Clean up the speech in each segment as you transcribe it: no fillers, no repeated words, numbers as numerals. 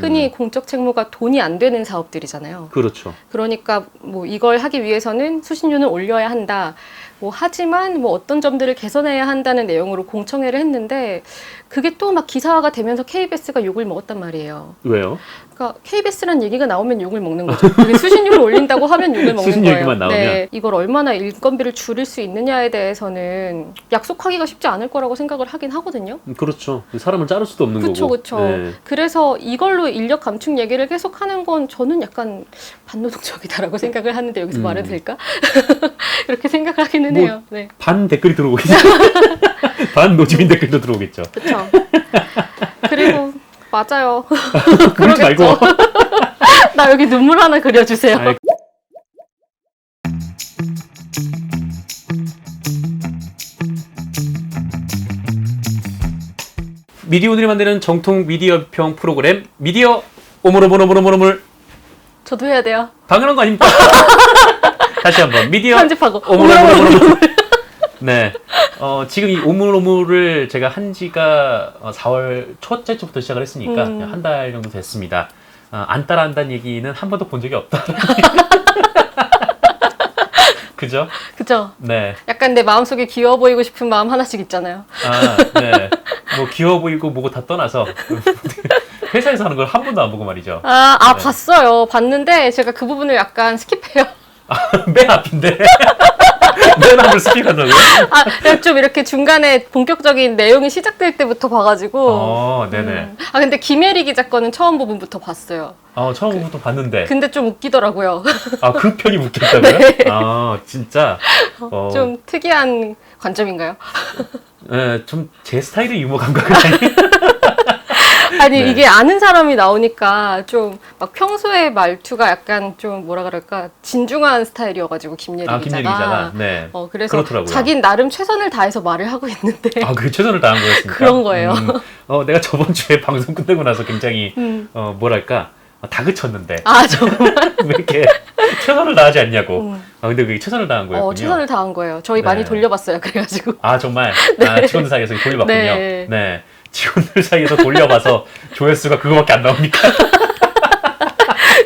흔히 공적 책무가 돈이 안 되는 사업들이잖아요. 그렇죠. 그러니까 뭐 이걸 하기 위해서는 수신료는 올려야 한다. 뭐 하지만 뭐 어떤 점들을 개선해야 한다는 내용으로 공청회를 했는데 그게 또 막 기사화가 되면서 KBS가 욕을 먹었단 말이에요. 왜요? 그러니까 KBS란 얘기가 나오면 욕을 먹는 거죠. 그게 수신료를 올린다고 하면 욕을 먹는 수신 거예요. 얘기만 나오면? 네, 이걸 얼마나 인건비를 줄일 수 있느냐에 대해서는 약속하기가 쉽지 않을 거라고 생각을 하긴 하거든요. 그렇죠. 사람을 자를 수도 없는 그쵸, 거고. 그쵸. 네. 그래서 이걸로 인력 감축 얘기를 계속 하는 건 저는 약간 반노동적이다라고 생각을 하는데 여기서 말해도 될까? 이렇게 생각을 하기는 뭐, 해요. 네. 반 댓글이 들어오겠죠. 반 노지민 댓글도 들어오겠죠. 그쵸. 그리고 맞아요. 그러지 말고. 나 여기 눈물 하나 그려주세요. 아이, 미디어오늘이 만드는 정통 미디어 평 프로그램 미디어 오물오물오물오물 저도 해야 돼요. 당연한 거 아닙니까? 다시 한번 미디어 편집하고 오물오물오물 네. 지금 이 오물오물을 제가 한 지가 4월 첫째 주부터 시작을 했으니까 한 달 정도 됐습니다. 안 따라한다는 얘기는 한 번도 본 적이 없다. 그죠? 그죠? 네. 약간 내 마음속에 귀여워 보이고 싶은 마음 하나씩 있잖아요. 네. 뭐 귀여워 보이고 뭐고 다 떠나서 회사에서 하는 걸 한 번도 안 보고 말이죠. 네. 봤어요. 봤는데 제가 그 부분을 약간 스킵해요. 맨 앞인데. 맨 앞을 스킵한다고요? 그냥 좀 이렇게 중간에 본격적인 내용이 시작될 때부터 봐가지고. 네네. 근데 김혜리 기자 거는 처음 부분부터 봤어요. 처음부터 봤는데. 근데 좀 웃기더라고요. 그 편이 웃겼다고요? 네. 진짜. 좀 특이한 관점인가요? 네, 좀 제 스타일의 유머 감각은 아니에요. 아니 네. 이게 아는 사람이 나오니까 좀 막 평소에 말투가 약간 좀 뭐라 그럴까 진중한 스타일이어가지고 김예리 기자가. 네. 그래서 그렇더라고요. 자기는 나름 최선을 다해서 말을 하고 있는데 그게 최선을 다한 거였습니까? 그런 거예요. 내가 저번 주에 방송 끝내고 나서 굉장히 뭐랄까 다그쳤는데 정말 왜 이렇게 최선을 다하지 않냐고. 근데 그게 최선을 다한 거였군요. 최선을 다한 거예요. 저희 네. 많이 돌려봤어요. 그래가지고 정말 네. 직원들 사이에서 돌려봤군요. 네. 네. 직원들 사이에서 돌려봐서 조회수가 그거밖에 안 나옵니까?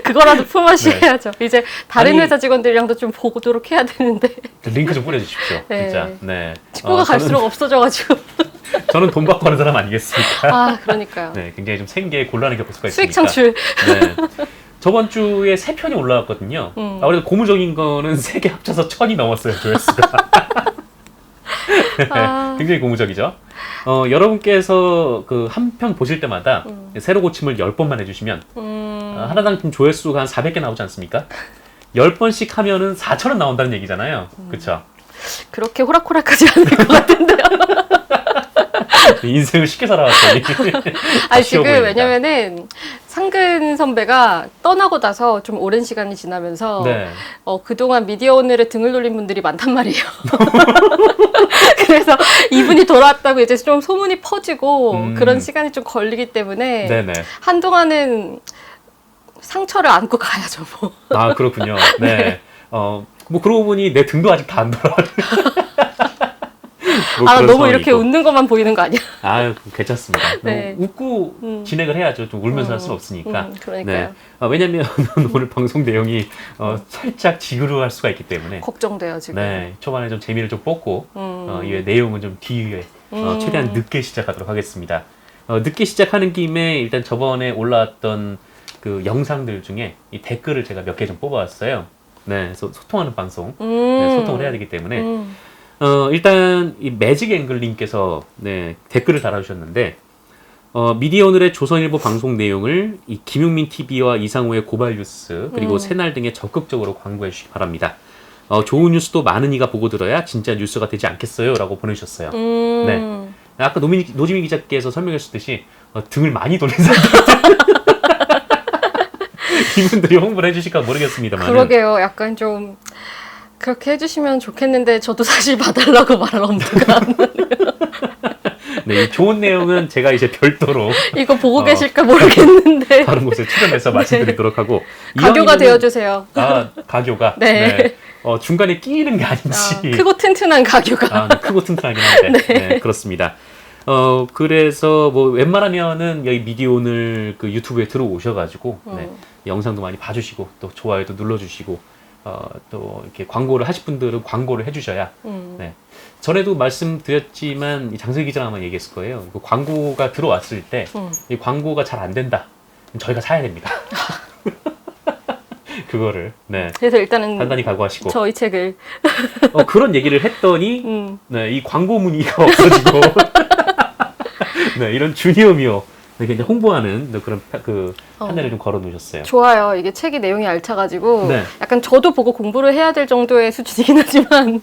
그거라도 품앗이 네. 해야죠. 이제 다른 아니, 회사 직원들이랑도 좀 보도록 해야 되는데 링크 좀 뿌려주십시오. 네. 진짜. 네. 식구가 갈수록 없어져가지고 저는 돈 받고 하는 사람 아니겠습니까? 그러니까요. 네, 굉장히 좀 생계에 곤란을 겪을 수가 수익 있으니까. 창출. 네. 저번 주에 3편이 올라왔거든요. 그래도 고무적인 거는 3개 합쳐서 1000이 넘었어요, 조회수가. 굉장히 고무적이죠. 여러분께서 그 한 편 보실 때마다 새로 고침을 10번만 해주시면 하나당 조회수가 한 400개 나오지 않습니까? 10번씩 하면은 4,000원 나온다는 얘기잖아요. 그쵸? 그렇게 호락호락하지 않을 것 같은데요. 인생을 쉽게 살아왔더니. 지금 왜냐면은 상근 선배가 떠나고 나서 좀 오랜 시간이 지나면서 네. 그동안 미디어 오늘에 등을 돌린 분들이 많단 말이에요. 그래서 이분이 돌아왔다고 이제 좀 소문이 퍼지고 그런 시간이 좀 걸리기 때문에 네네. 한동안은 상처를 안고 가야죠, 뭐. 그렇군요. 네. 뭐 그러고 보니 내 등도 아직 다 안 돌아. 너무 이렇게 웃는 것만 보이는 거 아니야? 괜찮습니다. 네. 웃고 진행을 해야죠. 좀 울면서 할 수는 없으니까. 그러니까요. 네. 왜냐면 오늘 방송 내용이 살짝 지루할 수가 있기 때문에. 걱정돼요, 지금. 네. 초반에 좀 재미를 좀 뽑고, 이 내용은 좀 뒤에 최대한 늦게 시작하도록 하겠습니다. 늦게 시작하는 김에 일단 저번에 올라왔던 그 영상들 중에 이 댓글을 제가 몇 개 좀 뽑아왔어요. 네. 그래서 소통하는 방송. 네, 소통을 해야 되기 때문에. 일단 이 매직 앵글님께서 댓글을 달아주셨는데 미디어 오늘의 조선일보 방송 내용을 이 김용민 TV와 이상호의 고발 뉴스 그리고 새날 등에 적극적으로 광고해 주시기 바랍니다. 좋은 뉴스도 많은 이가 보고 들어야 진짜 뉴스가 되지 않겠어요? 라고 보내주셨어요. 네. 아까 노지민 기자께서 설명해 주셨듯이 등을 많이 돌린 사람들 이분들이 홍보를 해주실까 모르겠습니다만. 그러게요. 약간 좀 그렇게 해주시면 좋겠는데 저도 사실 봐달라고 말할 엄두가 안 나네요. 네, 이 좋은 내용은 제가 이제 별도로 이거 보고 계실까 모르겠는데 다른 곳에 출연해서 말씀드리도록 하고 가교가 이왕이면은- 되어주세요. 가교가 네. 중간에 끼는 게 아닌지 크고 튼튼한 가교가. 크고 튼튼하긴 한데 네, 그렇습니다. 그래서 뭐 웬만하면은 여기 미디어오늘 그 유튜브에 들어오셔가지고 네, 영상도 많이 봐주시고 또 좋아요도 눌러주시고 또 이렇게 광고를 하실 분들은 광고를 해주셔야 네. 전에도 말씀드렸지만 이 장슬기 기자가 아마 얘기했을 거예요. 그 광고가 들어왔을 때 이 광고가 잘 안 된다. 그럼 저희가 사야 됩니다. 그거를 네. 그래서 일단은 단단히 각오하시고 저희 책을 그런 얘기를 했더니 네, 이 광고 문의가 없어지고 네, 이런 주니어미어 이렇게 홍보하는 그런 그 판넬을 좀 걸어 놓으셨어요. 좋아요. 이게 책이 내용이 알차가지고 네. 약간 저도 보고 공부를 해야 될 정도의 수준이긴 하지만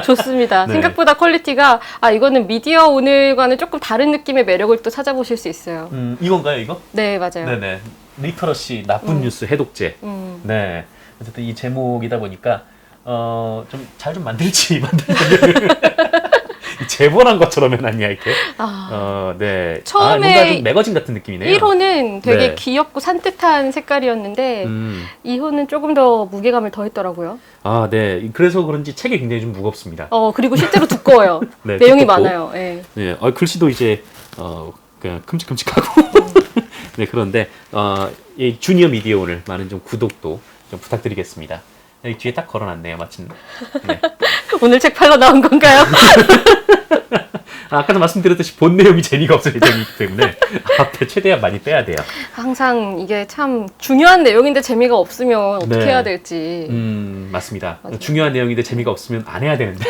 좋습니다. 네. 생각보다 퀄리티가 이거는 미디어 오늘과는 조금 다른 느낌의 매력을 또 찾아보실 수 있어요. 이건가요, 이거? 네, 맞아요. 네네. 리터러시 나쁜 뉴스 해독제. 네. 어쨌든 이 제목이다 보니까 좀 잘 좀 만들지 제보란 것처럼 해놨냐 이렇게. 네. 처음에 뭔가 좀 매거진 같은 느낌이네요. 1호는 되게 네. 귀엽고 산뜻한 색깔이었는데 2호는 조금 더 무게감을 더했더라고요. 네. 그래서 그런지 책이 굉장히 좀 무겁습니다. 그리고 실제로 두꺼워요. 네, 내용이 두껍고. 많아요. 네. 네. 글씨도 이제 그냥 큼직큼직하고. 네. 그런데 이 주니어 미디어 오늘 많은 좀 구독도 좀 부탁드리겠습니다. 여기 뒤에 딱 걸어놨네요, 마침. 네. 오늘 책 팔러 나온 건가요? 아까도 말씀드렸듯이 본 내용이 재미가 없을 예정이기 때문에 앞에 최대한 많이 빼야 돼요. 항상 이게 참 중요한 내용인데 재미가 없으면 어떻게 네. 해야 될지. 맞습니다. 맞아요. 중요한 내용인데 재미가 없으면 안 해야 되는데.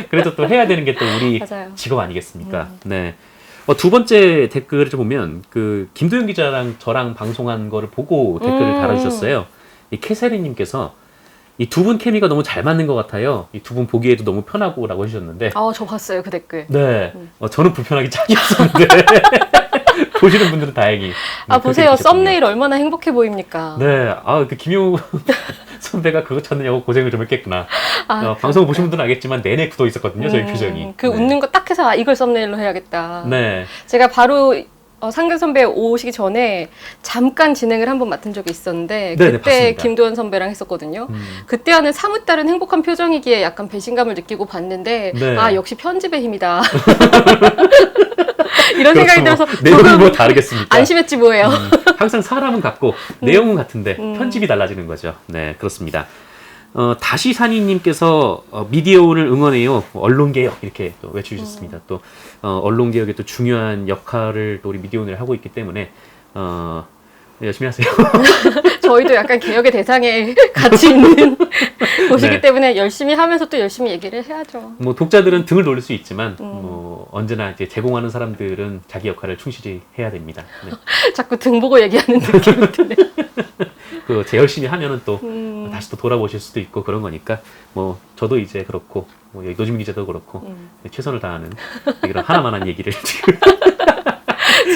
그래도 또 해야 되는 게 또 우리 맞아요. 직업 아니겠습니까? 네. 두 번째 댓글을 좀 보면 그 김도영 기자랑 저랑 방송한 거를 보고 댓글을 달아주셨어요. 이 캐세리님께서 이 두 분 케미가 너무 잘 맞는 것 같아요. 이 두 분 보기에도 너무 편하고라고 해주셨는데. 저 봤어요 그 댓글. 네. 저는 불편하기 짝이었는데 보시는 분들은 다행히. 보세요. 그렇게 썸네일 얼마나 행복해 보입니까? 네. 그 김효 선배가 그거 찾느냐고 고생을 좀 했겠구나. 방송 보신 분들은 알겠지만 내내 굳어 있었거든요. 저희 표정이. 그 네. 웃는 거 딱 해서 이걸 썸네일로 해야겠다. 네. 제가 바로 상근 선배 오시기 전에 잠깐 진행을 한번 맡은 적이 있었는데 네네, 그때 봤습니다. 김도현 선배랑 했었거든요. 그때와는 사뭇 다른 행복한 표정이기에 약간 배신감을 느끼고 봤는데 네. 역시 편집의 힘이다. 이런 그렇죠. 생각이 들어서 내용이 조금 뭐 다르겠습니까? 안심했지 뭐예요. 항상 사람은 같고 내용은 같은데 편집이 달라지는 거죠. 네, 그렇습니다. 다시 산이님께서 미디어를 응원해요. 언론개혁 이렇게 또 외쳐주셨습니다. 또 언론개혁에 또 중요한 역할을 또 우리 미디어를 하고 있기 때문에 열심히 하세요. 저희도 약간 개혁의 대상에 같이 있는 곳이기 네. 때문에 열심히 하면서 또 열심히 얘기를 해야죠. 뭐 독자들은 등을 돌릴 수 있지만 뭐 언제나 이제 제공하는 사람들은 자기 역할을 충실히 해야 됩니다. 네. 자꾸 등 보고 얘기하는 느낌이 드네. 제 열심히 하면은 또 다시 또 돌아보실 수도 있고 그런 거니까 뭐 저도 이제 그렇고 뭐 여기 노지민 기자도 그렇고 최선을 다하는 이런 하나만한 얘기를 지금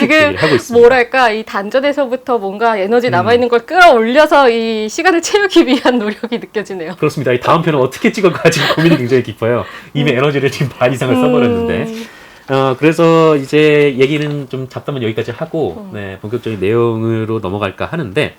얘기를 하고 있습니다. 뭐랄까 이 단전에서부터 뭔가 에너지 남아있는 걸 끌어올려서 이 시간을 채우기 위한 노력이 느껴지네요. 그렇습니다. 이 다음 편은 어떻게 찍을까 지금 고민이 굉장히 깊어요. 이미 에너지를 지금 반 이상을 써버렸는데. 그래서 이제 얘기는 좀 잡담은 여기까지 하고 네, 본격적인 내용으로 넘어갈까 하는데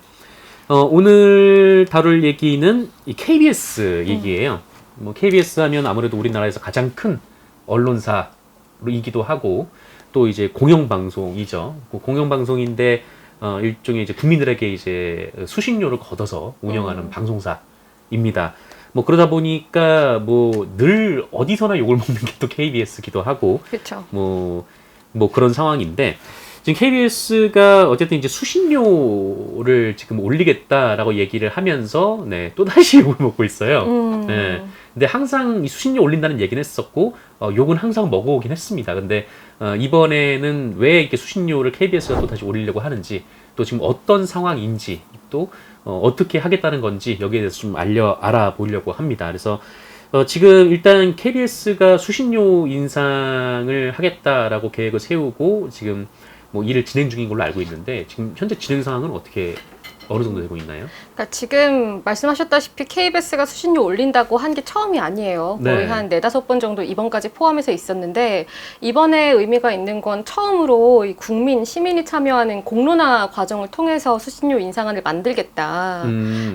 오늘 다룰 얘기는 이 KBS 얘기예요. 뭐 KBS 하면 아무래도 우리나라에서 가장 큰 언론사이기도 하고 또 이제 공영방송이죠. 공영방송인데 일종의 이제 국민들에게 이제 수신료를 걷어서 운영하는 방송사입니다. 뭐 그러다 보니까 뭐 늘 어디서나 욕을 먹는 게 또 KBS기도 하고 그렇죠. 뭐 그런 상황인데 지금 KBS가 어쨌든 이제 수신료를 지금 올리겠다라고 얘기를 하면서 네, 또 다시 욕을 먹고 있어요. 네. 근데 항상 이 수신료 올린다는 얘기는 했었고 욕은 항상 먹어오긴 했습니다. 근데 이번에는 왜 이렇게 수신료를 KBS가 또 다시 올리려고 하는지 또 지금 어떤 상황인지 또 어떻게 하겠다는 건지 여기에 대해서 좀 알아보려고 합니다. 그래서 지금 일단 KBS가 수신료 인상을 하겠다라고 계획을 세우고 지금 뭐 일을 진행 중인 걸로 알고 있는데 지금 현재 진행 상황은 어떻게 어느 정도 되고 있나요? 그러니까 지금 말씀하셨다시피 KBS가 수신료 올린다고 한 게 처음이 아니에요. 거의 네. 한 4-5번 정도 이번까지 포함해서 있었는데 이번에 의미가 있는 건 처음으로 이 국민, 시민이 참여하는 공론화 과정을 통해서 수신료 인상안을 만들겠다.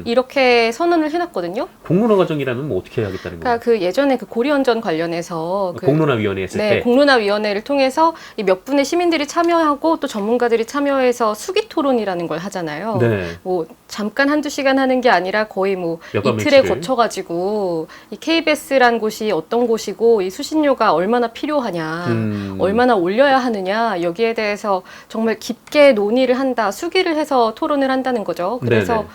이렇게 선언을 해놨거든요. 공론화 과정이라면 뭐 어떻게 하겠다는 그러니까 거예요? 그 예전에 그 고리언전 관련해서 공론화위원회 했을 네, 때. 공론화위원회를 통해서 이 몇 분의 시민들이 참여하고 또 전문가들이 참여해서 수기 토론이라는 걸 하잖아요. 네. 뭐 잠깐 한두 시간 하는 게 아니라 거의 뭐 몇 번 이틀에 며칠을. 거쳐가지고 이 KBS란 곳이 어떤 곳이고 이 수신료가 얼마나 필요하냐, 얼마나 올려야 하느냐 여기에 대해서 정말 깊게 논의를 한다, 수기를 해서 토론을 한다는 거죠. 그래서 네네.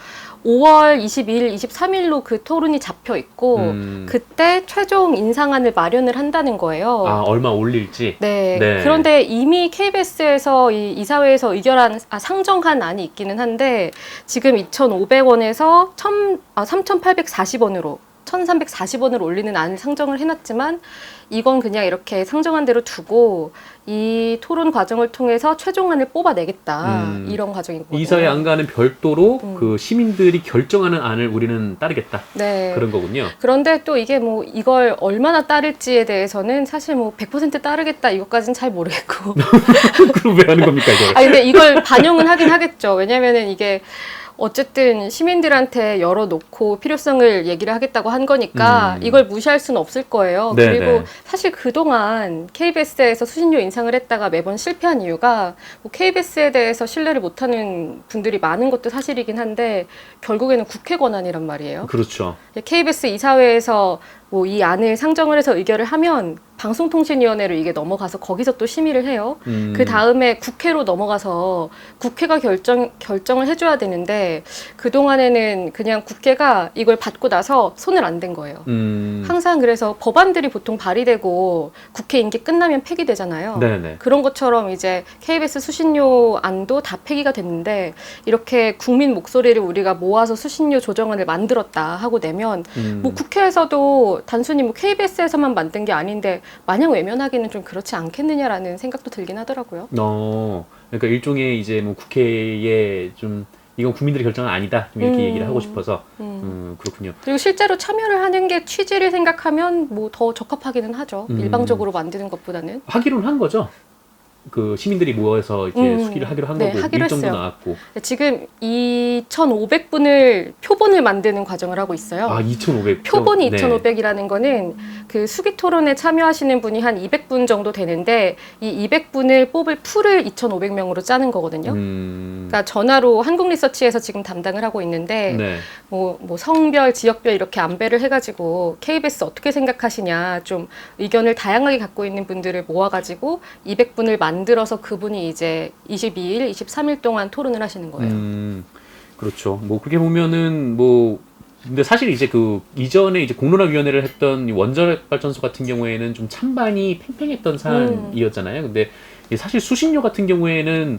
5월 22일, 23일로 그 토론이 잡혀 있고 그때 최종 인상안을 마련을 한다는 거예요. 아, 얼마 올릴지. 네. 네. 그런데 이미 KBS에서 이 이사회에서 상정한 안이 있기는 한데 지금 2,500원에서 3,840원으로 1,340원을 올리는 안을 상정을 해놨지만 이건 그냥 이렇게 상정한 대로 두고 이 토론 과정을 통해서 최종안을 뽑아내겠다. 이런 과정이거든요. 이사회 안과는 별도로 그 시민들이 결정하는 안을 우리는 따르겠다. 네. 그런 거군요. 그런데 또 이게 뭐 이걸 얼마나 따를지에 대해서는 사실 뭐 100% 따르겠다 이것까지는 잘 모르겠고. 그럼 왜 하는 겁니까, 이걸? 아 근데 이걸 반영은 하긴 하겠죠. 왜냐면은 이게 어쨌든 시민들한테 열어놓고 필요성을 얘기를 하겠다고 한 거니까 이걸 무시할 수는 없을 거예요. 네, 그리고 네. 사실 그동안 KBS에서 수신료 인상을 했다가 매번 실패한 이유가 뭐 KBS에 대해서 신뢰를 못하는 분들이 많은 것도 사실이긴 한데 결국에는 국회 권한이란 말이에요. 그렇죠. KBS 이사회에서 뭐 이 안을 상정을 해서 의결을 하면 방송통신위원회로 이게 넘어가서 거기서 또 심의를 해요. 그 다음에 국회로 넘어가서 국회가 결정을 해줘야 되는데 그동안에는 그냥 국회가 이걸 받고 나서 손을 안 댄 거예요. 항상 그래서 법안들이 보통 발의되고 국회 임기 끝나면 폐기되잖아요. 네네. 그런 것처럼 이제 KBS 수신료 안도 다 폐기가 됐는데 이렇게 국민 목소리를 우리가 모아서 수신료 조정안을 만들었다 하고 내면 뭐 국회에서도 단순히 뭐 KBS에서만 만든 게 아닌데 마냥 외면하기는 좀 그렇지 않겠느냐라는 생각도 들긴 하더라고요. 그러니까 일종의 이제 뭐 국회에 좀 이건 국민들의 결정은 아니다. 좀 이렇게 얘기를 하고 싶어서. 그렇군요. 그리고 실제로 참여를 하는 게 취지를 생각하면 뭐 더 적합하기는 하죠. 일방적으로 만드는 것보다는. 하기로는 한 거죠. 그 시민들이 모여서 이제 수기를 하기로 한 네, 거고 하기로 일정도 했어요. 나왔고. 지금 2,500분을 표본을 만드는 과정을 하고 있어요. 아, 2,500. 표본이 네. 2,500이라는 거는 그 수기 토론에 참여하시는 분이 한 200분 정도 되는데 이 200분을 뽑을 풀을 2,500명으로 짜는 거거든요. 그러니까 전화로 한국리서치에서 지금 담당을 하고 있는데 네. 뭐 성별, 지역별 이렇게 안배를 해가지고 KBS 어떻게 생각하시냐 좀 의견을 다양하게 갖고 있는 분들을 모아가지고 200분을 만들어서 그분이 이제 22일, 23일 동안 토론을 하시는 거예요. 그렇죠. 뭐 그렇게 보면은 뭐 근데 사실 이제 그 이전에 이제 공론화위원회를 했던 이 원자력 발전소 같은 경우에는 좀 찬반이 팽팽했던 사안이었잖아요. 근데 사실 수신료 같은 경우에는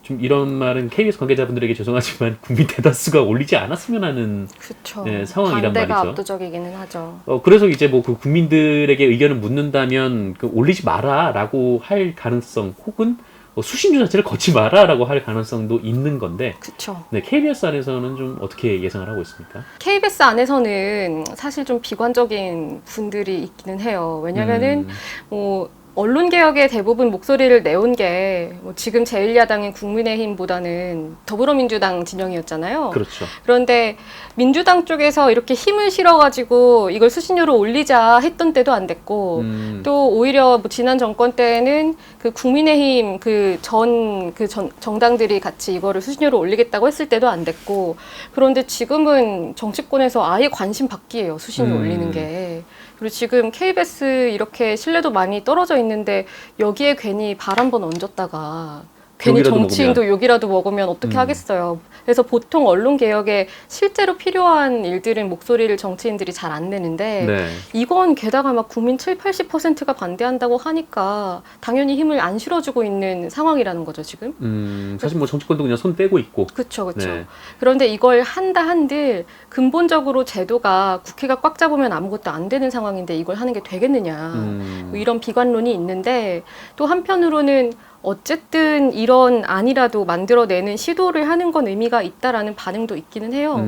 좀 이런 말은 KBS 관계자분들에게 죄송하지만 국민 대다수가 올리지 않았으면 하는 그렇죠. 네, 상황이란 반대가 말이죠. 압도적이기는 하죠. 그래서 이제 뭐 그 국민들에게 의견을 묻는다면 그 올리지 마라라고 할 가능성 혹은 수신료 자체를 걷지 마라라고 할 가능성도 있는 건데 그렇죠. 네, KBS 안에서는 좀 어떻게 예상을 하고 있습니까? KBS 안에서는 사실 좀 비관적인 분들이 있기는 해요. 왜냐면은 뭐 언론개혁의 대부분 목소리를 내온 게 뭐 지금 제1야당인 국민의힘보다는 더불어민주당 진영이었잖아요. 그렇죠. 그런데 민주당 쪽에서 이렇게 힘을 실어가지고 이걸 수신료를 올리자 했던 때도 안 됐고 또 오히려 뭐 지난 정권 때는 그 국민의힘 정당들이 같이 이거를 수신료를 올리겠다고 했을 때도 안 됐고 그런데 지금은 정치권에서 아예 관심 받기예요. 수신료 올리는 게. 그리고 지금 KBS 이렇게 신뢰도 많이 떨어져 있는데 여기에 괜히 발 한 번 얹었다가 괜히 욕이라도 정치인도 욕이라도 먹으면 어떻게 하겠어요. 그래서 보통 언론 개혁에 실제로 필요한 일들은 목소리를 정치인들이 잘 안 내는데 네. 이건 게다가 막 국민 70-80%가 반대한다고 하니까 당연히 힘을 안 실어주고 있는 상황이라는 거죠, 지금. 사실 뭐 정치권도 그냥 손 떼고 있고. 그렇죠, 그렇죠. 네. 그런데 이걸 한다 한들 근본적으로 제도가 국회가 꽉 잡으면 아무것도 안 되는 상황인데 이걸 하는 게 되겠느냐. 뭐 이런 비관론이 있는데 또 한편으로는 어쨌든 이런 안이라도 만들어내는 시도를 하는 건 의미가 있다라는 반응도 있기는 해요.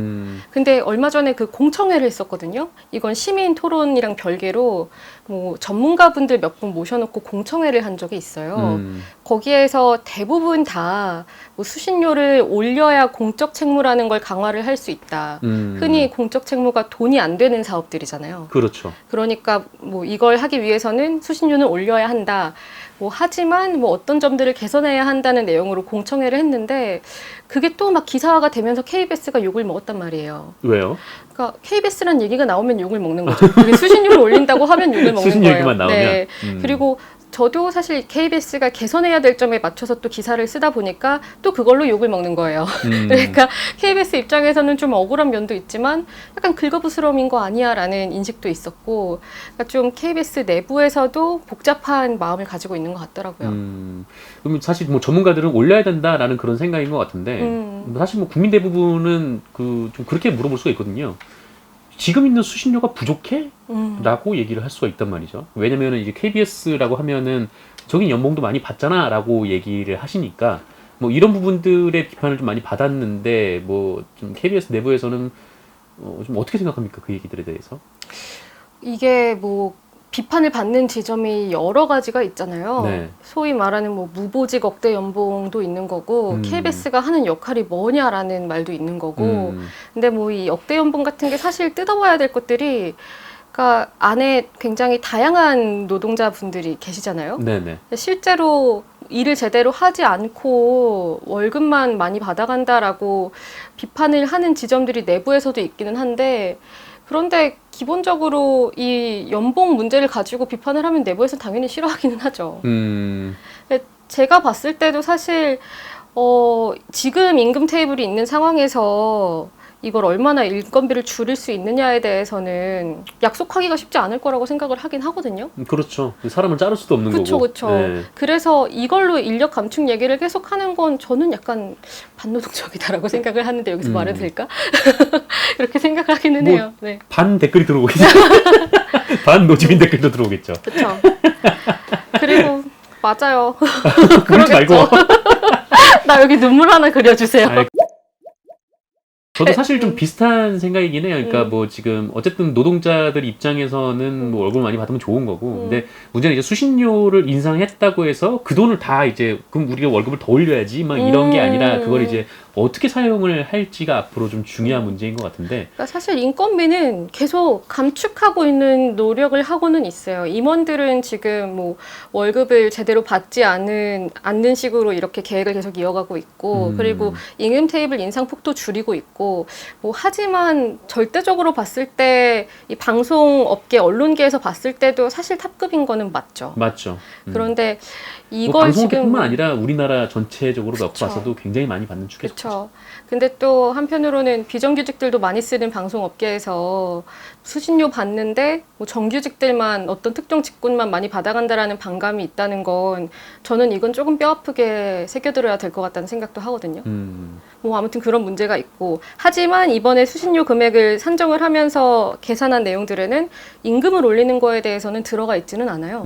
근데 얼마 전에 그 공청회를 했었거든요. 이건 시민 토론이랑 별개로 뭐 전문가분들 몇 분 모셔놓고 공청회를 한 적이 있어요. 거기에서 대부분 다 뭐 수신료를 올려야 공적 책무라는 걸 강화를 할 수 있다. 흔히 공적 책무가 돈이 안 되는 사업들이잖아요. 그렇죠. 그러니까 뭐 이걸 하기 위해서는 수신료는 올려야 한다. 뭐 하지만 뭐 어떤 점들을 개선해야 한다는 내용으로 공청회를 했는데 그게 또 막 기사화가 되면서 KBS가 욕을 먹었단 말이에요. 왜요? 그러니까 KBS란 얘기가 나오면 욕을 먹는 거죠. 그게 수신료를 올린다고 하면 욕을 먹는 수신 거예요. 얘기만 나오면. 네. 그리고 저도 사실 KBS가 개선해야 될 점에 맞춰서 또 기사를 쓰다 보니까 또 그걸로 욕을 먹는 거예요. 그러니까 KBS 입장에서는 좀 억울한 면도 있지만 약간 긁어부스럼인 거 아니야라는 인식도 있었고 그러니까 좀 KBS 내부에서도 복잡한 마음을 가지고 있는 것 같더라고요. 그럼 사실 뭐 전문가들은 올려야 된다라는 그런 생각인 것 같은데 사실 뭐 국민 대부분은 그 좀 그렇게 물어볼 수가 있거든요. 지금 있는 수신료가 부족해? 라고 얘기를 할 수가 있단 말이죠. 왜냐면은 이제 KBS라고 하면은 저긴 연봉도 많이 받잖아 라고 얘기를 하시니까 뭐 이런 부분들의 비판을 좀 많이 받았는데 뭐 좀 KBS 내부에서는 좀 어떻게 생각합니까? 그 얘기들에 대해서? 이게 뭐 비판을 받는 지점이 여러 가지가 있잖아요. 네. 소위 말하는 뭐 무보직 억대 연봉도 있는 거고 KBS가 하는 역할이 뭐냐라는 말도 있는 거고 근데 뭐 이 억대 연봉 같은 게 사실 뜯어봐야 될 것들이 그러니까 안에 굉장히 다양한 노동자분들이 계시잖아요. 네네. 실제로 일을 제대로 하지 않고 월급만 많이 받아간다라고 비판을 하는 지점들이 내부에서도 있기는 한데 그런데 기본적으로 이 연봉 문제를 가지고 비판을 하면 내부에서는 당연히 싫어하기는 하죠. 제가 봤을 때도 사실 지금 임금 테이블이 있는 상황에서 이걸 얼마나 인건비를 줄일 수 있느냐에 대해서는 약속하기가 쉽지 않을 거라고 생각을 하긴 하거든요. 그렇죠. 사람을 자를 수도 없는 그쵸, 거고. 그쵸. 네. 그래서 이걸로 인력 감축 얘기를 계속 하는 건 저는 약간 반노동적이다라고 생각을 하는데 여기서 말해도 될까? 이렇게 생각하기는 뭐, 해요. 네. 반 댓글이 들어오겠죠. 반 노지민 댓글도 들어오겠죠. 그렇죠. 그리고 맞아요. 그러지 말고. 나 여기 눈물 하나 그려주세요. 아이, 저도 사실 좀 비슷한 생각이긴 해요. 그러니까 뭐 지금 어쨌든 노동자들 입장에서는 뭐 월급을 많이 받으면 좋은 거고, 근데 문제는 이제 수신료를 인상했다고 해서 그 돈을 다 이제 그럼 우리가 월급을 더 올려야지 막 이런 게 아니라 그걸 이제 어떻게 사용을 할지가 앞으로 좀 중요한 문제인 것 같은데. 그러니까 사실 인건비는 계속 감축하고 있는 노력을 하고는 있어요. 임원들은 지금 뭐 월급을 제대로 받지 않는 식으로 이렇게 계획을 계속 이어가고 있고, 그리고 임금 테이블 인상 폭도 줄이고 있고, 뭐 하지만 절대적으로 봤을 때 이 방송업계 언론계에서 봤을 때도 사실 탑급인 거는 맞죠. 맞죠. 그런데 뭐 이걸 방송업계뿐만 지금 아니라 우리나라 전체적으로 놓고 그쵸. 봐서도 굉장히 많이 받는 축이죠. 그렇죠. 근데 또 한편으로는 비정규직들도 많이 쓰는 방송업계에서 수신료 받는데 뭐 정규직들만 어떤 특정 직군만 많이 받아간다라는 반감이 있다는 건 저는 이건 조금 뼈아프게 새겨들어야 될 것 같다는 생각도 하거든요. 뭐 아무튼 그런 문제가 있고 하지만 이번에 수신료 금액을 산정을 하면서 계산한 내용들에는 임금을 올리는 거에 대해서는 들어가 있지는 않아요.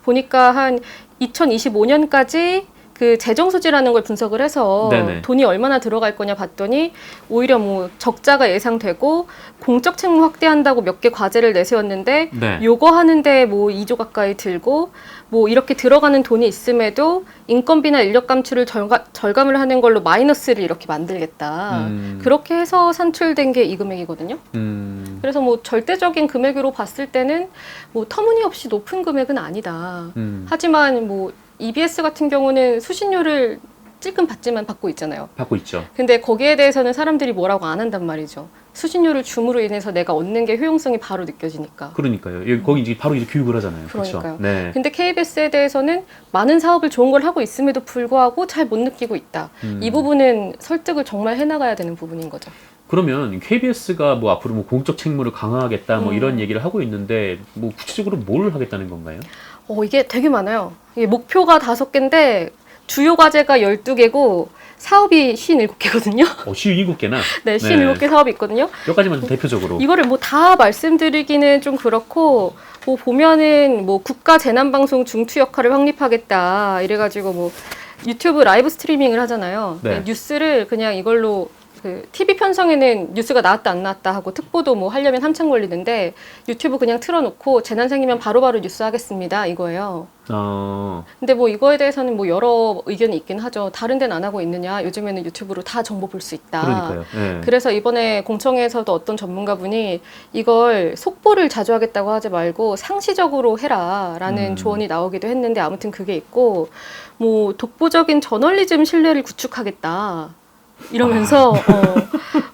보니까 한 2025년까지 그 재정 소지라는 걸 분석을 해서 네네. 돈이 얼마나 들어갈 거냐 봤더니 오히려 뭐 적자가 예상되고 공적 책무 확대한다고 몇 개 과제를 내세웠는데 네. 요거 하는데 뭐 2조 가까이 들고 뭐 이렇게 들어가는 돈이 있음에도 인건비나 인력 감축을 절감을 하는 걸로 마이너스를 이렇게 만들겠다. 그렇게 해서 산출된 게 이 금액이거든요. 그래서 뭐 절대적인 금액으로 봤을 때는 뭐 터무니없이 높은 금액은 아니다. 하지만 뭐 EBS 같은 경우는 수신료를 찔끔 받고 있잖아요. 받고 있죠. 근데 거기에 대해서는 사람들이 뭐라고 안 한단 말이죠. 수신료를 줌으로 인해서 내가 얻는 게 효용성이 바로 느껴지니까. 그러니까요. 여기 거기 이제 바로 이제 교육을 하잖아요. 그러니까요. 그렇죠? 네. 근데 KBS에 대해서는 많은 사업을 좋은 걸 하고 있음에도 불구하고 잘 못 느끼고 있다. 이 부분은 설득을 정말 해나가야 되는 부분인 거죠. 그러면 KBS가 뭐 앞으로 뭐 공적 책무를 강화하겠다 뭐 이런 얘기를 하고 있는데 뭐 구체적으로 뭘 하겠다는 건가요? 이게 되게 많아요. 이게 목표가 5개인데 주요 과제가 12개고 사업이 57개거든요. 57개나? 네, 57개 사업이 있거든요. 몇 가지만 좀 대표적으로. 이거를 뭐 다 말씀드리기는 좀 그렇고, 뭐 보면은 뭐 국가재난방송 중투 역할을 확립하겠다. 이래가지고 뭐 유튜브 라이브 스트리밍을 하잖아요. 네. 네, 뉴스를 그냥 이걸로 그 TV 편성에는 뉴스가 나왔다 안 나왔다 하고 특보도 뭐 하려면 한참 걸리는데 유튜브 그냥 틀어놓고 재난 생기면 바로바로 뉴스 하겠습니다 이거예요. 근데 뭐 이거에 대해서는 뭐 여러 의견이 있긴 하죠. 다른 데는 안 하고 있느냐. 요즘에는 유튜브로 다 정보 볼 수 있다. 그러니까요. 네. 그래서 이번에 공청회에서도 어떤 전문가분이 이걸 속보를 자주 하겠다고 하지 말고 상시적으로 해라라는 조언이 나오기도 했는데 아무튼 그게 있고 뭐 독보적인 저널리즘 신뢰를 구축하겠다. 이러면서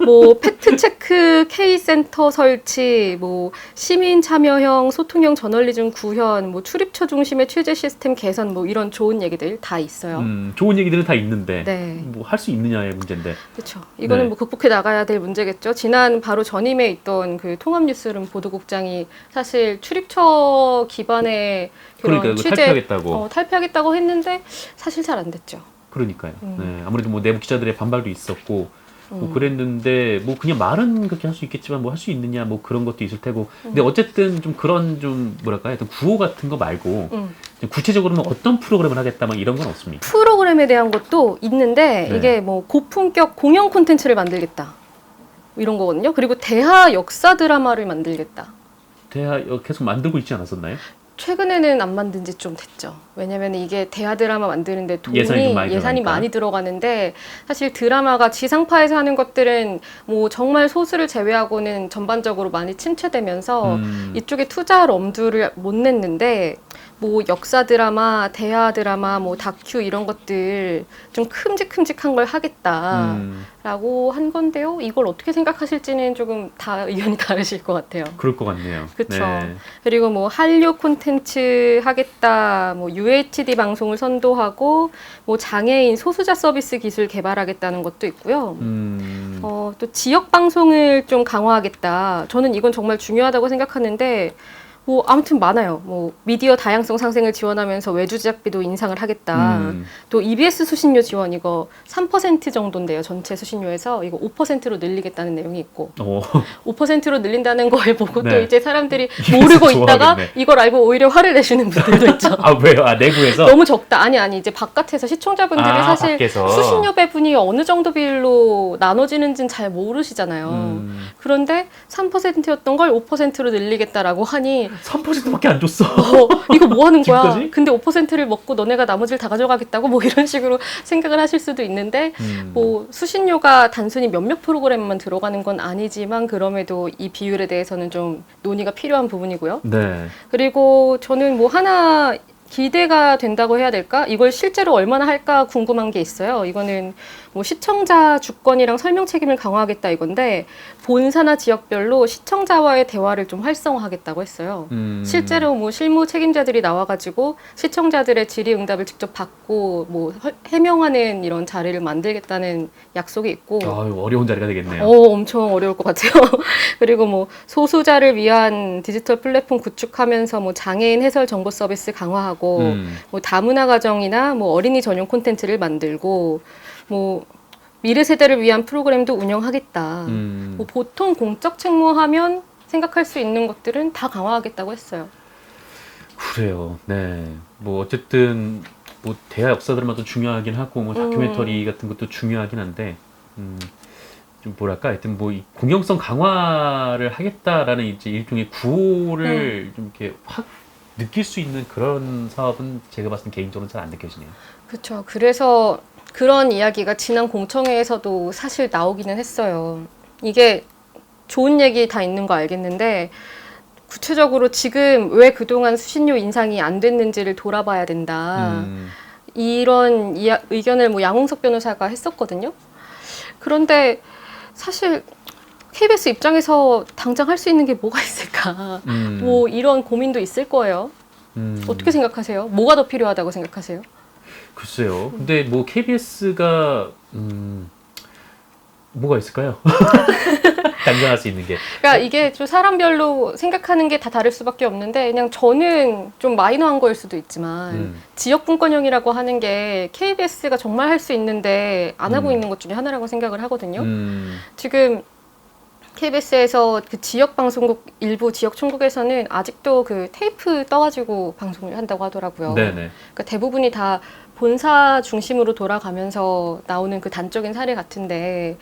뭐 팩트체크 K센터 설치, 뭐 시민 참여형 소통형 저널리즘 구현, 뭐 출입처 중심의 취재 시스템 개선, 뭐 이런 좋은 얘기들 다 있어요. 좋은 얘기들은 다 있는데 네. 뭐 할 수 있느냐의 문제인데. 그렇죠. 이거는 네. 뭐 극복해 나가야 될 문제겠죠. 지난 바로 전임에 있던 그 통합뉴스룸 보도국장이 사실 출입처 기반의 그런 그러니까 취재 탈피하겠다고. 탈피하겠다고 했는데 사실 잘 안 됐죠. 그러니까요. 네, 아무래도 뭐 내부 기자들의 반발도 있었고 뭐 그랬는데 뭐 그냥 말은 그렇게 할 수 있겠지만 뭐 할 수 있느냐 뭐 그런 것도 있을 테고 근데 어쨌든 좀 그런 좀 뭐랄까요 어떤 구호 같은 거 말고 좀 구체적으로는 어떤 프로그램을 하겠다 막 이런 건 없습니까? 프로그램에 대한 것도 있는데 네. 이게 뭐 고품격 공연 콘텐츠를 만들겠다 이런 거거든요. 그리고 대하 역사 드라마를 만들겠다. 대하 계속 만들고 있지 않았었나요? 최근에는 안 만든 지 좀 됐죠. 왜냐면 이게 대하 드라마 만드는데 돈이 예산이 좀 많이 예산이 들어가니까. 많이 들어가는데 사실 드라마가 지상파에서 하는 것들은 뭐 정말 소수를 제외하고는 전반적으로 많이 침체되면서 이쪽에 투자할 엄두를 못 냈는데 뭐 역사 드라마, 대하 드라마, 뭐 다큐 이런 것들 좀 큼직큼직한 걸 하겠다라고 한 건데요. 이걸 어떻게 생각하실지는 조금 다 의견이 다르실 것 같아요. 그럴 것 같네요. 그쵸. 네. 그리고 뭐 한류 콘텐츠 하겠다, 뭐 UHD 방송을 선도하고, 뭐 장애인 소수자 서비스 기술 개발하겠다는 것도 있고요. 또 지역 방송을 좀 강화하겠다. 저는 이건 정말 중요하다고 생각하는데, 뭐 아무튼 많아요. 뭐 미디어 다양성 상생을 지원하면서 외주 제작비도 인상을 하겠다. 또 EBS 수신료 지원 이거 3% 정도인데요. 전체 수신료에서 이거 5%로 늘리겠다는 내용이 있고 5%로 늘린다는 거에 보고 네. 또 이제 사람들이 모르고 있다가 좋아하겠네. 이걸 알고 오히려 화를 내시는 분들도 있죠. 아 왜요? 아 내부에서? 너무 적다. 아니 이제 바깥에서 시청자분들이 사실 밖에서. 수신료 배분이 어느 정도 비율로 나눠지는지는 잘 모르시잖아요. 그런데 3%였던 걸 5%로 늘리겠다라고 하니 3%밖에 안 줬어. 이거 뭐 하는 거야? 지금까지? 근데 5%를 먹고 너네가 나머지를 다 가져가겠다고 뭐 이런 식으로 생각을 하실 수도 있는데 뭐 수신료가 단순히 몇몇 프로그램만 들어가는 건 아니지만 그럼에도 이 비율에 대해서는 좀 논의가 필요한 부분이고요. 네. 그리고 저는 뭐 하나 기대가 된다고 해야 될까? 이걸 실제로 얼마나 할까 궁금한 게 있어요. 이거는 뭐 시청자 주권이랑 설명 책임을 강화하겠다 이건데 본사나 지역별로 시청자와의 대화를 좀 활성화하겠다고 했어요. 실제로 뭐 실무 책임자들이 나와가지고 시청자들의 질의응답을 직접 받고 뭐 해명하는 이런 자리를 만들겠다는 약속이 있고 아유, 어려운 자리가 되겠네요. 엄청 어려울 것 같아요. 그리고 뭐 소수자를 위한 디지털 플랫폼 구축하면서 뭐 장애인 해설 정보 서비스 강화하고 뭐 다문화 가정이나 뭐 어린이 전용 콘텐츠를 만들고 뭐 미래 세대를 위한 프로그램도 운영하겠다. 뭐 보통 공적 책무하면 생각할 수 있는 것들은 다 강화하겠다고 했어요. 그래요. 네. 뭐 어쨌든 뭐 대하 역사 드라마도 중요하긴 하고 뭐 다큐멘터리 같은 것도 중요하긴 한데 좀 뭐랄까 하여튼 뭐 이 공영성 강화를 하겠다라는 이제 일종의 구호를 좀 이렇게 확 느낄 수 있는 그런 사업은 제가 봤을 땐 개인적으로 잘 안 느껴지네요. 그렇죠. 그래서 그런 이야기가 지난 공청회에서도 사실 나오기는 했어요. 이게 좋은 얘기 다 있는 거 알겠는데 구체적으로 지금 왜 그동안 수신료 인상이 안 됐는지를 돌아봐야 된다. 이런 의견을 뭐 양홍석 변호사가 했었거든요. 그런데 사실 KBS 입장에서 당장 할 수 있는 게 뭐가 있을까? 뭐 이런 고민도 있을 거예요. 어떻게 생각하세요? 뭐가 더 필요하다고 생각하세요? 글쎄요. 근데 뭐 KBS가 뭐가 있을까요? 단정할 수 있는 게. 그러니까 이게 좀 사람별로 생각하는 게 다 다를 수밖에 없는데 그냥 저는 좀 마이너한 거일 수도 있지만 지역 분권형이라고 하는 게 KBS가 정말 할 수 있는데 안 하고 있는 것 중에 하나라고 생각을 하거든요. 지금 KBS에서 그 지역 방송국 일부 지역 총국에서는 아직도 그 테이프 떠가지고 방송을 한다고 하더라고요. 네네. 그러니까 대부분이 다 본사 중심으로 돌아가면서 나오는 그 단적인 사례 같은데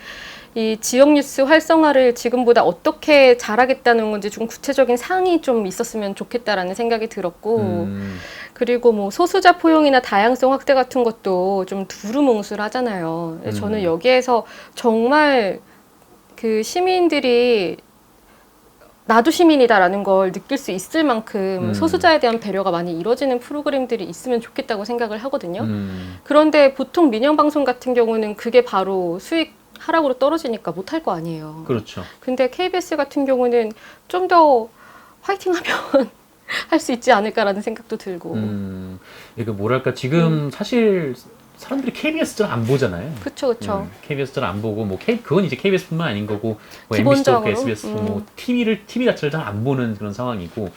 이 지역 뉴스 활성화를 지금보다 어떻게 잘하겠다는 건지 좀 구체적인 상이 좀 있었으면 좋겠다라는 생각이 들었고 그리고 뭐 소수자 포용이나 다양성 확대 같은 것도 좀 두루뭉술하잖아요. 저는 여기에서 정말 그 시민들이 나도 시민이다라는 걸 느낄 수 있을 만큼 소수자에 대한 배려가 많이 이루어지는 프로그램들이 있으면 좋겠다고 생각을 하거든요. 그런데 보통 민영방송 같은 경우는 그게 바로 수익 하락으로 떨어지니까 못할 거 아니에요. 그렇죠. 근데 KBS 같은 경우는 좀 더 화이팅하면 할 수 있지 않을까라는 생각도 들고. 이게 뭐랄까 지금 사실 사람들이 KBS 잘 안 보잖아요. 그쵸, 그쵸. KBS 잘 안 보고 그건 이제 KBS뿐만 아닌 거고 뭐 기본적으로. MBC도 SBS 뭐 TV 자체를 잘 안 보는 그런 상황이고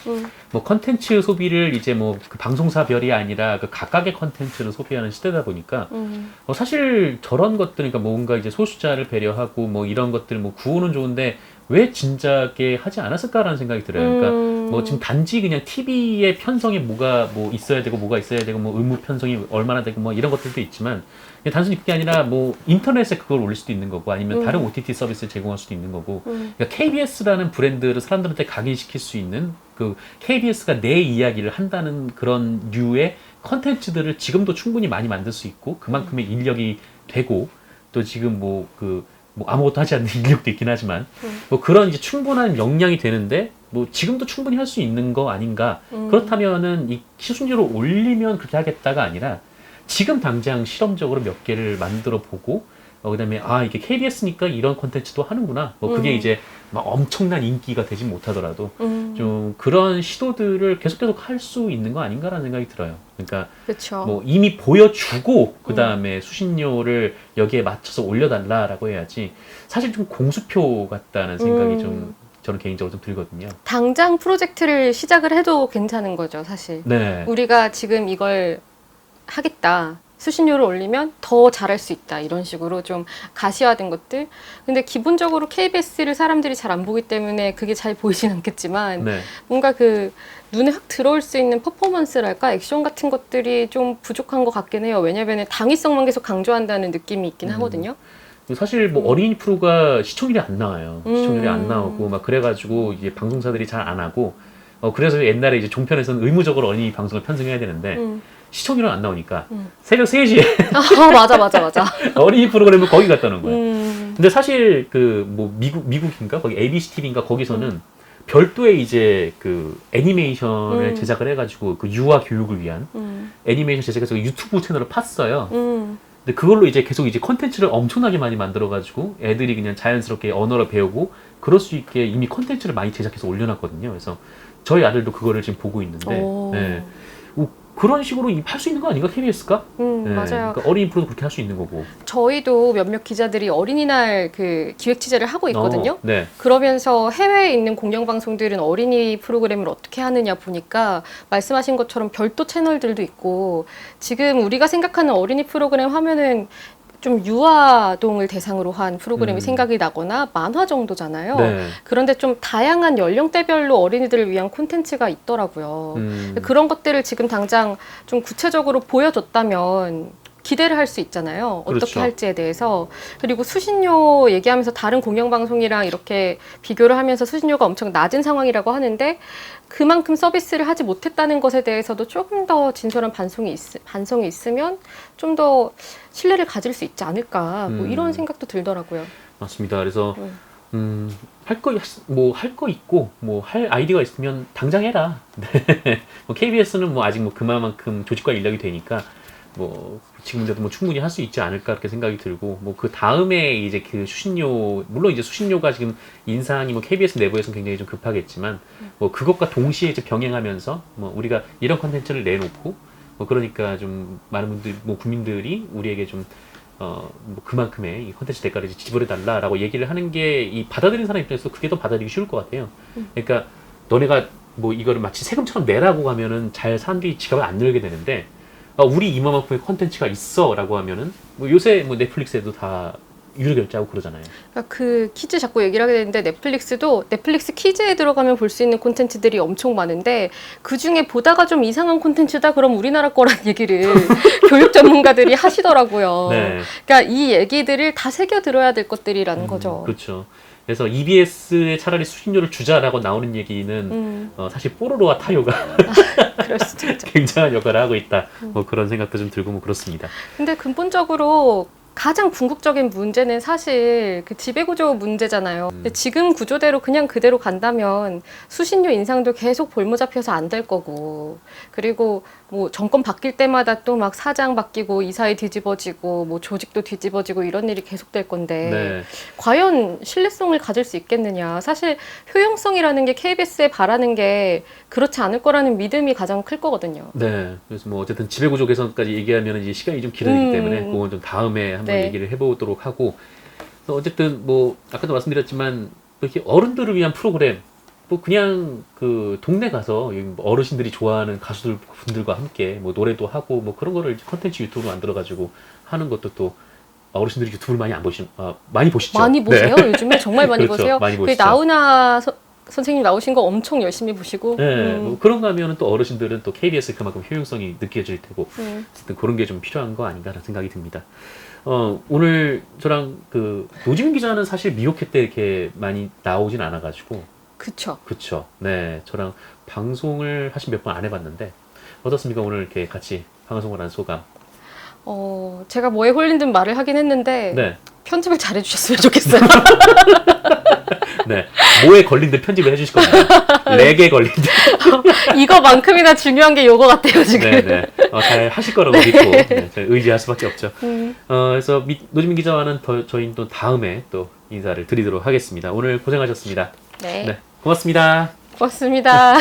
뭐 컨텐츠 소비를 이제 뭐 그 방송사별이 아니라 그 각각의 컨텐츠를 소비하는 시대다 보니까 사실 저런 것들 그러니까 뭔가 이제 소수자를 배려하고 뭐 이런 것들 뭐 구호는 좋은데 왜 진작에 하지 않았을까라는 생각이 들어요. 그러니까 뭐 지금 단지 그냥 TV의 편성에 뭐가 뭐 있어야 되고 뭐가 있어야 되고 뭐 의무 편성이 얼마나 되고 뭐 이런 것들도 있지만 그냥 단순히 그게 아니라 뭐 인터넷에 그걸 올릴 수도 있는 거고 아니면 다른 OTT 서비스를 제공할 수도 있는 거고 그러니까 KBS라는 브랜드를 사람들한테 각인시킬 수 있는 그 KBS가 내 이야기를 한다는 그런 류의 컨텐츠들을 지금도 충분히 많이 만들 수 있고 그만큼의 인력이 되고 또 지금 뭐 아무것도 하지 않는 인력도 있긴 하지만 뭐 그런 이제 충분한 역량이 되는데 뭐 지금도 충분히 할 수 있는 거 아닌가 그렇다면은 이 시순위를 올리면 그렇게 하겠다가 아니라 지금 당장 실험적으로 몇 개를 만들어 보고 그다음에 이게 KBS니까 이런 콘텐츠도 하는구나 뭐 그게 이제 막 엄청난 인기가 되진 못하더라도 좀 그런 시도들을 계속 할 수 있는 거 아닌가라는 생각이 들어요. 그러니까 그쵸. 뭐 이미 보여주고 그 다음에 수신료를 여기에 맞춰서 올려달라라고 해야지 사실 좀 공수표 같다는 생각이 좀 저는 개인적으로 좀 들거든요. 당장 프로젝트를 시작을 해도 괜찮은 거죠, 사실. 네. 우리가 지금 이걸 하겠다. 수신료를 올리면 더 잘할 수 있다. 이런 식으로 좀 가시화된 것들. 근데 기본적으로 KBS를 사람들이 잘 안 보기 때문에 그게 잘 보이진 않겠지만 네. 뭔가 그 눈에 확 들어올 수 있는 퍼포먼스랄까 액션 같은 것들이 좀 부족한 것 같긴 해요. 왜냐하면 당위성만 계속 강조한다는 느낌이 있긴 하거든요. 사실 뭐 어린이 프로가 시청률이 안 나와요. 시청률이 안 나오고 막 그래가지고 이제 방송사들이 잘 안 하고 그래서 옛날에 이제 종편에서는 의무적으로 어린이 방송을 편성해야 되는데 시청률은 안 나오니까 새벽 3시에 맞아. 어린이 프로그램을 거기 갖다 놓은 거예요. 근데 사실 그 뭐 미국인가 거기 ABC TV인가 거기서는 별도의 이제 그 애니메이션을 제작을 해가지고 그 유아 교육을 위한 애니메이션 제작해서 유튜브 채널을 팠어요. 근데 그걸로 이제 계속 이제 컨텐츠를 엄청나게 많이 만들어가지고 애들이 그냥 자연스럽게 언어를 배우고 그럴 수 있게 이미 컨텐츠를 많이 제작해서 올려놨거든요. 그래서 저희 아들도 그거를 지금 보고 있는데 네. 그런 식으로 할 수 있는 거 아닌가 KBS가? 네. 맞아요. 그러니까 어린이 프로도 그렇게 할 수 있는 거고. 저희도 몇몇 기자들이 어린이날 그 기획 취재를 하고 있거든요. 네. 그러면서 해외에 있는 공영방송들은 어린이 프로그램을 어떻게 하느냐 보니까 말씀하신 것처럼 별도 채널들도 있고 지금 우리가 생각하는 어린이 프로그램 하면은 좀 유아동을 대상으로 한 프로그램이 생각이 나거나 만화 정도잖아요. 네. 그런데 좀 다양한 연령대별로 어린이들을 위한 콘텐츠가 있더라고요. 그런 것들을 지금 당장 좀 구체적으로 보여줬다면 기대를 할 수 있잖아요. 어떻게 그렇죠. 할지에 대해서. 그리고 수신료 얘기하면서 다른 공영방송이랑 이렇게 비교를 하면서 수신료가 엄청 낮은 상황이라고 하는데 그만큼 서비스를 하지 못했다는 것에 대해서도 조금 더 진솔한 반성이 있으면 좀 더 신뢰를 가질 수 있지 않을까 뭐 이런 생각도 들더라고요. 맞습니다. 그래서 할 거 있고 뭐 할 아이디어가 있으면 당장 해라. 네. 뭐 KBS는 뭐 아직 뭐 그만큼 조직과 인력이 되니까 뭐 지금도 뭐 충분히 할 수 있지 않을까 그렇게 생각이 들고 뭐 그 다음에 이제 그 수신료 물론 이제 수신료가 지금 인상이 뭐 KBS 내부에서는 굉장히 좀 급하겠지만 뭐 그것과 동시에 이제 병행하면서 뭐 우리가 이런 컨텐츠를 내놓고 뭐 그러니까 좀 많은 분들 뭐 국민들이 우리에게 좀 뭐 그만큼의 이 콘텐츠 대가를 이제 지불해달라라고 얘기를 하는 게 이 받아들이는 사람 입장에서 그게 더 받아들이기 쉬울 것 같아요. 그러니까 너네가 뭐 이거를 마치 세금처럼 내라고 하면은 잘 사람들이 지갑을 안 열게 되는데 우리 이만큼의 콘텐츠가 있어라고 하면은 뭐 요새 뭐 넷플릭스에도 다 유료 결제하고 그러잖아요. 그러니까 그 키즈 자꾸 얘기를 하게 되는데 넷플릭스도 넷플릭스 키즈에 들어가면 볼 수 있는 콘텐츠들이 엄청 많은데 그중에 보다가 좀 이상한 콘텐츠다 그럼 우리나라 거란 얘기를 교육 전문가들이 하시더라고요. 네. 그러니까 이 얘기들을 다 새겨 들어야 될 것들이라는 거죠. 그렇죠. 그래서 EBS에 차라리 수신료를 주자라고 나오는 얘기는 사실 뽀로로와 타요가 그럴 수도 있죠. 굉장한 역할을 하고 있다. 뭐 그런 생각도 좀 들고 뭐 그렇습니다. 근데 근본적으로 가장 궁극적인 문제는 사실 그 지배구조 문제잖아요. 근데 지금 구조대로 그냥 그대로 간다면 수신료 인상도 계속 볼모 잡혀서 안 될 거고, 그리고 뭐 정권 바뀔 때마다 또 막 사장 바뀌고 이사회 뒤집어지고 뭐 조직도 뒤집어지고 이런 일이 계속될 건데 네. 과연 신뢰성을 가질 수 있겠느냐. 사실 효용성이라는 게 KBS에 바라는 게 그렇지 않을 거라는 믿음이 가장 클 거거든요. 네. 그래서 뭐 어쨌든 지배구조 개선까지 얘기하면 이제 시간이 좀 길어지기 때문에 그건 좀 다음에 한번 네. 얘기를 해보도록 하고. 그래서 어쨌든 뭐 아까도 말씀드렸지만 이렇게 어른들을 위한 프로그램 뭐 그냥 그 동네 가서 어르신들이 좋아하는 가수들 분들과 함께 뭐 노래도 하고 뭐 그런 거를 컨텐츠 유튜브로 만들어 가지고 하는 것도 또 어르신들이 유튜브를 많이 안 보시 많이 보시죠. 많이 보세요? 네. 요즘에 정말 많이 그렇죠. 보세요. 많이 그 보시죠. 나훈아 선생님 나오신 거 엄청 열심히 보시고. 네, 뭐 그런 거 하면은 또 어르신들은 또 KBS 그만큼 효용성이 느껴질 테고 어쨌든 그런 게 좀 필요한 거 아닌가라는 생각이 듭니다. 오늘 저랑 그 노지민 기자는 사실 미오캣 때 이렇게 많이 나오진 않아가지고 그쵸. 그쵸. 네, 저랑 방송을 사실 몇 번 안 해봤는데 어떻습니까? 오늘 이렇게 같이 방송을 한 소감. 제가 뭐에 홀린 듯 말을 하긴 했는데 네, 편집을 잘 해주셨으면 좋겠어요. 네. 뭐에 걸린 듯 편집을 해주실 겁니다. 렉에 걸린 듯. 이거만큼이나 중요한 게 요거 같아요 지금. 네, 네. 잘 하실 거라고 믿고 네, 저희 의지할 수밖에 없죠. 그래서 노지민 기자와는 저희는 또 다음에 또 인사를 드리도록 하겠습니다. 오늘 고생하셨습니다. 네. 네, 고맙습니다. 고맙습니다.